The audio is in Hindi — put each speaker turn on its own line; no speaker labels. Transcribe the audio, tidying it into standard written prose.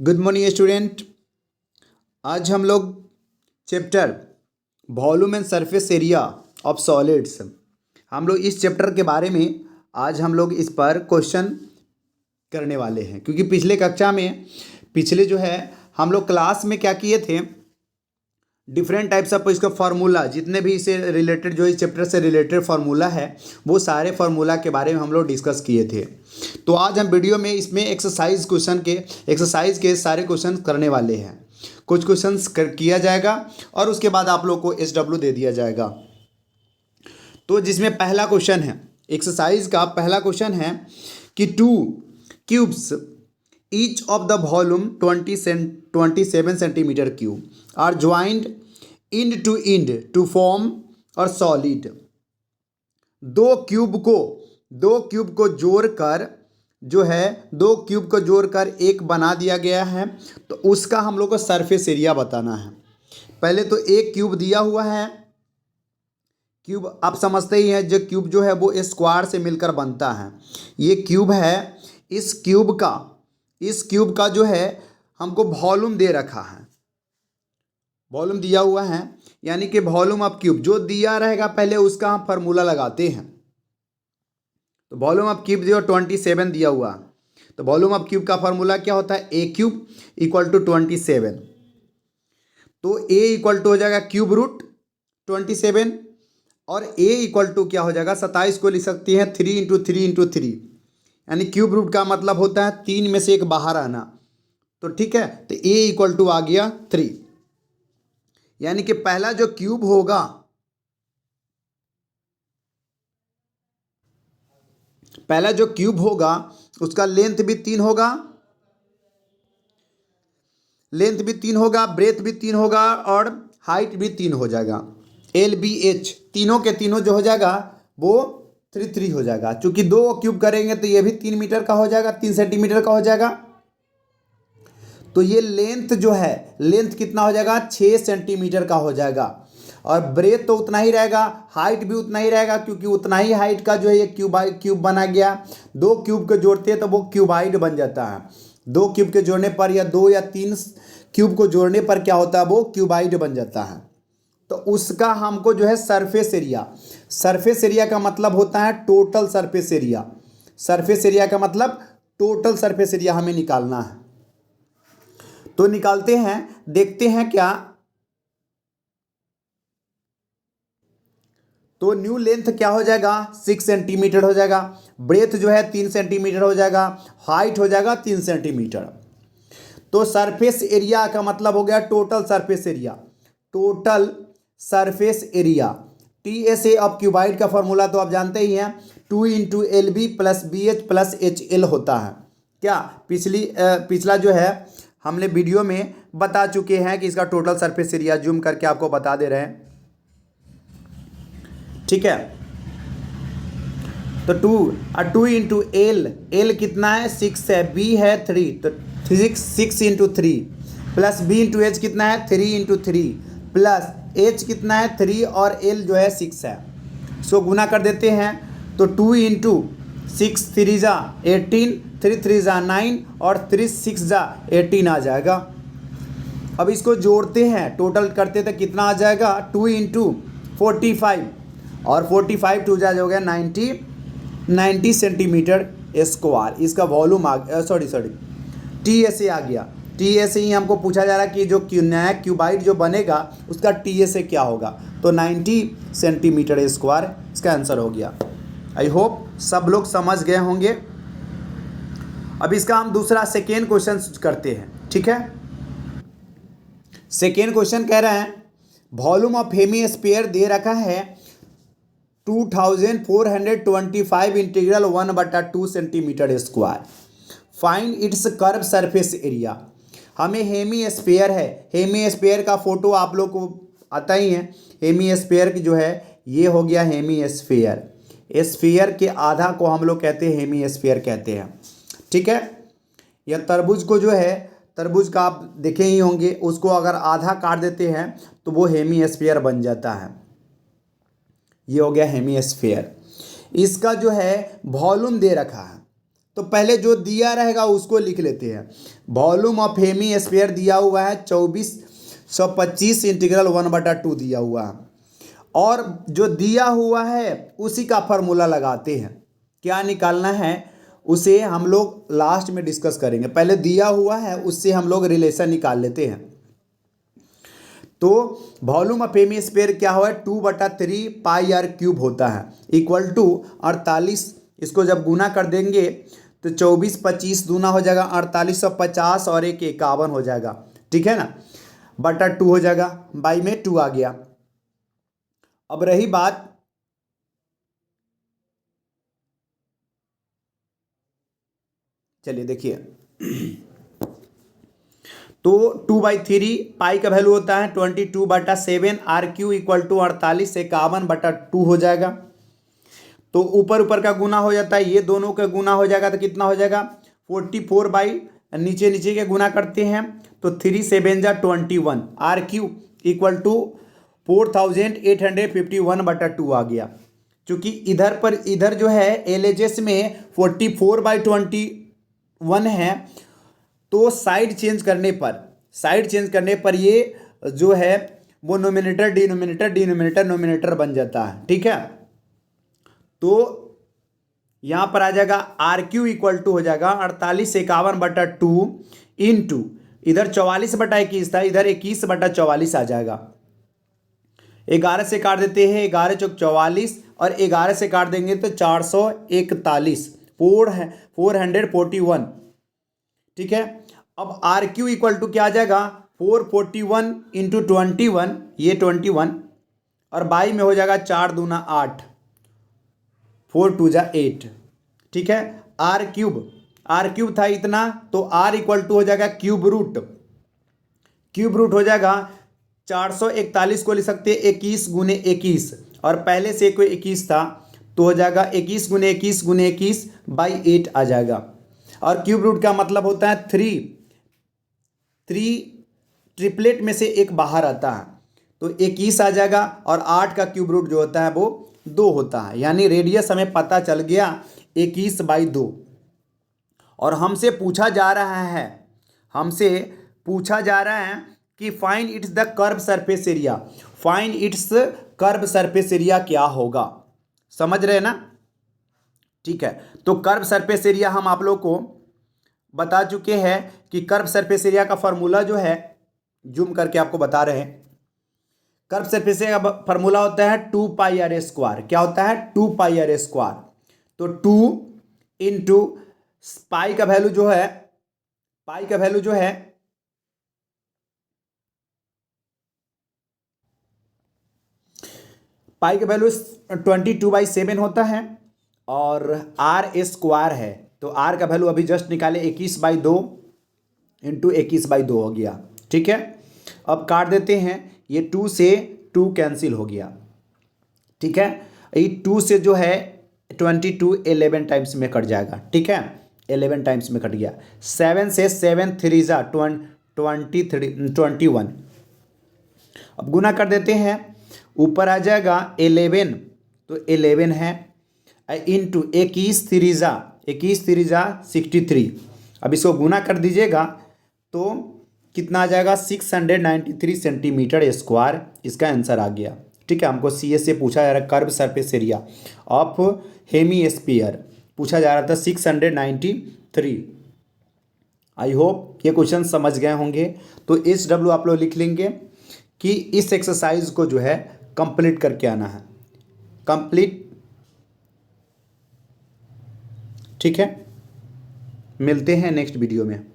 Good morning student. आज हम लोग chapter volume and surface area of solids, हम लोग इस चैप्टर के बारे में आज हम लोग इस पर क्वेश्चन करने वाले हैं। क्योंकि पिछले कक्षा में जो है हम लोग क्लास में क्या किए थे, डिफरेंट टाइप्स ऑफ इसका फार्मूला, जितने भी इससे रिलेटेड जो इस चैप्टर से रिलेटेड फार्मूला है वो सारे फार्मूला के बारे में हम लोग डिस्कस किए थे। तो आज हम वीडियो में इसमें एक्सरसाइज के सारे क्वेश्चन करने वाले हैं। कुछ क्वेश्चंस किया जाएगा और उसके बाद आप लोग को SW दे दिया जाएगा। तो जिसमें पहला क्वेश्चन है, एक्सरसाइज का पहला क्वेश्चन है कि 2 cubes each of the volume 27 centimetre cube are joined end to end to form a solid। दो क्यूब को जोड़कर जो है एक बना दिया गया है। तो उसका हम लोग को सरफेस एरिया बताना है। पहले तो एक क्यूब दिया हुआ है। क्यूब आप समझते ही हैं, जो क्यूब जो है वो स्क्वायर से मिलकर बनता है। ये क्यूब है। इस क्यूब का जो है हमको वॉल्यूम दे रखा है, वॉल्यूम दिया हुआ है, यानी कि वॉल्यूम ऑफ क्यूब जो दिया रहेगा पहले उसका हम फार्मूला लगाते हैं। तो वॉल्यूम ऑफ क्यूब जो 27 दिया हुआ, तो वॉल्यूम ऑफ क्यूब का फार्मूला क्या होता है, ए क्यूब इक्वल टू 27। तो ए इक्वल टू हो जाएगा क्यूब रूट 27 और ए इक्वल टू क्या हो जाएगा, 27 को लिख सकती है 3 इंटू 3 इंटू 3, यानी क्यूब रूट का मतलब होता है 3 में से एक बाहर आना। तो ठीक है, तो ए इक्वल टू आ गया 3, यानी कि पहला जो क्यूब होगा, उसका लेंथ भी 3 होगा, ब्रेथ भी 3 होगा और हाइट भी 3 हो जाएगा। LBH तीनों के तीनों जो हो जाएगा वो 3 हो जाएगा। चूंकि 2 क्यूब करेंगे तो ये भी 3 मीटर का हो जाएगा, 3 सेंटीमीटर का हो जाएगा। तो ये लेंथ जो है, लेंथ कितना हो जाएगा, 6 सेंटीमीटर का हो जाएगा। और ब्रेथ तो उतना ही रहेगा, हाइट भी उतना ही रहेगा, क्योंकि उतना ही हाइट का जो है ये क्यूब बना गया। 2 क्यूब को जोड़ते हैं तो वो क्यूबाइड बन जाता है। 2 क्यूब के जोड़ने पर या 2 या 3 क्यूब को जोड़ने पर क्या होता है, वो क्यूबाइड बन जाता है। तो उसका हमको जो है सरफेस एरिया का मतलब होता है total surface area. Surface area का मतलब टोटल सरफेस एरिया हमें निकालना है। तो निकालते हैं, देखते हैं क्या। तो न्यू लेंथ क्या हो जाएगा, 6 सेंटीमीटर हो जाएगा। ब्रेथ जो है 3 सेंटीमीटर हो जाएगा, हाइट हो जाएगा 3 सेंटीमीटर। तो सरफेस एरिया का मतलब हो गया total surface area. TSA of cuboid का फॉर्मूला तो आप जानते ही हैं, 2 into LB plus BH plus HL होता है। क्या पिछला जो है हमने वीडियो में बता चुके हैं कि इसका टोटल सरफेस एरिया, जूम करके आपको बता दे रहे हैं। ठीक है, तो 2 इंटू L कितना है, 6 है, B है 3, तो 6 into 3 plus B into H कितना है, 3 इंटू 3 प्लस H कितना है 3 और L जो है 6 है। सो गुना कर देते हैं, तो 2 इंटू 6 3 जा 18, 3 3 जा 9 और 3 6 जा 18 आ जाएगा। अब इसको जोड़ते हैं, टोटल करते तो कितना आ जाएगा, 2 इंटू 45 और 45 2 जा हो गया 90 सेंटीमीटर स्क्वायर। इसका वॉल्यूम TSA आ गया। TSA ही हमको पूछा जा रहा है कि जो नया क्यूबाइड जो बनेगा उसका TSA क्या होगा। तो 90 सेंटीमीटर स्क्वायर इसका आंसर हो गया। आई होप सब लोग समझ गए होंगे। अब इसका हम दूसरा सेकेंड क्वेश्चन करते हैं। ठीक है, सेकेंड क्वेश्चन कह रहे हैं वॉल्यूम ऑफ हेमीस्फीयर दे रखा है 2425 integral 1/2 centimetre square. Find its curve surface area. हमें हेमीस्फीयर है, हेमीस्फीयर का फोटो आप लोग को आता ही है। हेमीस्फीयर की जो है ये हो गया हेमीस्फीयर। स्फीयर के आधा को हम लोग कहते हैं हेमीस्फीयर कहते हैं। ठीक है, यह तरबूज को जो है, तरबूज का आप देखे ही होंगे, उसको अगर आधा काट देते हैं तो वो हेमीस्फीयर बन जाता है। ये हो गया हेमीस्फीयर। इसका जो है वॉल्यूम दे रखा है, तो पहले जो दिया रहेगा उसको लिख लेते हैं। वॉल्यूम ऑफ हेमी स्फीयर दिया हुआ है 2425 इंटीग्रल 1/2 दिया हुआ है, और जो दिया हुआ है उसी का फार्मूला लगाते हैं। क्या निकालना है उसे हम लोग लास्ट में डिस्कस करेंगे, पहले दिया हुआ है उससे हम लोग रिलेशन निकाल लेते हैं। तो वॉल्यूम ऑफ हेमिस्फीयर क्या हुआ, 2/3 पाई आर क्यूब होता है, इक्वल टू 48। इसको जब गुना कर देंगे तो 24 25 दूना हो जाएगा 4850 और 1 51 हो जाएगा, ठीक है ना, बटा 2 हो जाएगा, बाई में 2 आ गया। अब रही बात चलिए देखिए, तो 2/3 पाई का वैल्यू होता है 22/7 आर क्यू इक्वल टू 48 51/2 हो जाएगा। तो ऊपर ऊपर का गुना हो जाता है, ये दोनों का गुना हो जाएगा तो कितना हो जाएगा 44 बाई नीचे नीचे के गुना करते हैं तो 3 7 जा 21 आर क्यू इक्वल टू 4851/2 आ गया। क्योंकि इधर जो है एलएचएस में 44/21 है, तो साइड चेंज करने पर ये जो है वो नोमिनेटर डिनोमिनेटर नोमिनेटर बन जाता है, ठीक है। तो यहाँ पर आ जाएगा आर क्यू इक्वल टू हो जाएगा 4851/2 इंटू इधर 44/21 था, इधर 21/44 आ जाएगा। 11 से काट देते हैं, 11 चौक 44 और 11 से काट देंगे तो 441 441, ठीक है। अब आर क्यू इक्वल टू क्या आ जाएगा 441 इंटू 21, ये 21 और बाई में हो जाएगा 4 दूना 8 4 2 जा 8, ठीक है। आर क्यूब था इतना, तो आर इक्वल टू हो जाएगा क्यूब रूट हो जाएगा 441 को लिख सकते हैं 21 गुने 21, और पहले से कोई 21 था तो हो जाएगा 21 गुने 21 गुने 21 बाई 8 आ जाएगा। और क्यूब रूट का मतलब होता है 3 ट्रिपलेट में से एक बाहर आता है, तो 21 आ जाएगा, और 8 का क्यूब रूट जो होता है वो 2 होता है, यानी रेडियस हमें पता चल गया 21/2। और हमसे पूछा जा रहा है कि find its the curve surface area, क्या होगा, समझ रहे हैं ना, ठीक है। तो कर्व सरफेस एरिया हम आप लोग को बता चुके हैं कि कर्व सरफेस एरिया का फॉर्मूला जो है, जूम करके आपको बता रहे हैं, कर्व सरफेस एरिया का फॉर्मूला होता है 2πr²। क्या होता है 2πr²। तो 2 इंटू पाई का वैल्यू जो है पाई का वैल्यू 22/7 होता है, और r² है, तो r का वैल्यू अभी जस्ट निकाले 21/2 इंटू 21/2 हो गया, ठीक है। अब काट देते हैं, ये 2 से 2 कैंसिल हो गया, ठीक है। ये 2 से जो है 22 11 टाइम्स में कट जाएगा, ठीक है, 11 टाइम्स में कट गया। 7 से 7 3 जा 21। अब गुना कर देते हैं, ऊपर आ जाएगा 11, तो 11 है इंटू 21 3 जा 63। अब इसको गुना कर दीजिएगा तो कितना आ जाएगा 693 सेंटीमीटर स्क्वायर, इसका आंसर आ गया, ठीक है। हमको CS से पूछा जा रहा है curve surface area of hemisphere, पूछा जा रहा था 693। आई होप ये क्वेश्चन समझ गए होंगे। तो SW आप लोग लिख लेंगे कि इस एक्सरसाइज को जो है कंप्लीट करके आना है, कंप्लीट, ठीक है। मिलते हैं नेक्स्ट वीडियो में।